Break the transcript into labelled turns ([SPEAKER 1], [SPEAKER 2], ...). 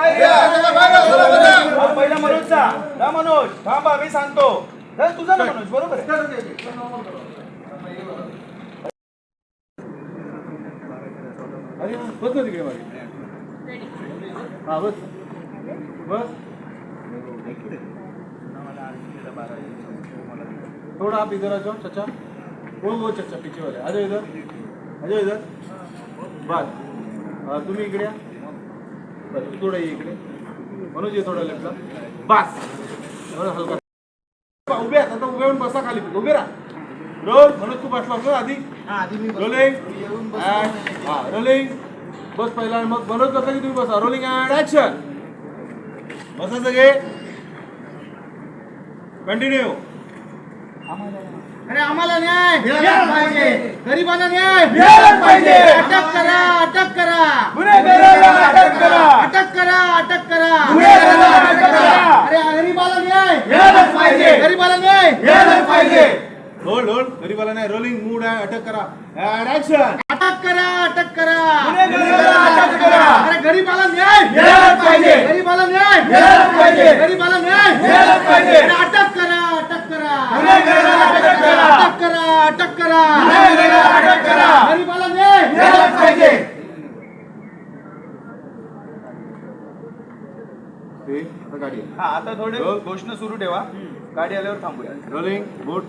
[SPEAKER 1] बाहेर या. पहिला मनोजचा. जा मनोज, थांबा मी सांगतो. तुझा ना मनोज, बरोबर आहे.
[SPEAKER 2] अरे बस ना तिकडे मागे. हा बस बस. थोड़ा आप इधर आ जाओ चाचा. वो चाचा पीछे वाले आ जाओ इधर. आ जाओ इधर. बस तुम्ही इकडे या. बस थोडं ये इकडे. मनोज ये थोडं लेफ्टला. बस हलका. उभे आता उभे येऊन बसा खाली. उभे राहा. रोल. मनोज तू बसला ना आधी. रोलिंग. हा रोलिंग. बस पहिला मग मनोज बसा की तुम्ही बसा. Rolling and action. बसा सगळे. कंटिन्यू.
[SPEAKER 3] अरे आम्हाला न्याय मिळाला पाहिजे. गरिबांना न्याय
[SPEAKER 1] मिळाला पाहिजे.
[SPEAKER 3] अटक करा, अटक करा,
[SPEAKER 1] गुन्हेगाराला अटक करा.
[SPEAKER 3] अटक करा, अटक करा,
[SPEAKER 1] गुन्हेगाराला अटक करा.
[SPEAKER 3] अरे गरिबाला न्याय
[SPEAKER 1] मिळालाच पाहिजे.
[SPEAKER 3] गरिबाला न्याय
[SPEAKER 1] मिळालाच पाहिजे.
[SPEAKER 2] Hold hold. गरीबाला नाही. रोलिंग मूड आहे. अटक करा. Add action.
[SPEAKER 3] अटक करा, अटक करा,
[SPEAKER 1] गुन्हेगाराला अटक करा.
[SPEAKER 3] अरे गरिबाला न्याय
[SPEAKER 1] मिळालाच पाहिजे.
[SPEAKER 3] गरिबाला न्याय
[SPEAKER 1] मिळालाच पाहिजे.
[SPEAKER 3] गरिबाला न्याय
[SPEAKER 1] मिळालाच पाहिजे.
[SPEAKER 3] अरे अटक करा, अटक करा,
[SPEAKER 1] गुन्हेगाराला अटक करा.
[SPEAKER 3] अटक करा, अटक करा,
[SPEAKER 1] गुन्हेगाराला अटक करा.
[SPEAKER 3] गरिबाला न्याय
[SPEAKER 1] मिळालाच पाहिजे.
[SPEAKER 2] आता गाडी.
[SPEAKER 1] हा आता थोडे घोषणा सुरू ठेवा. गाडी आल्यावर थांबूया.
[SPEAKER 2] Rolling mood.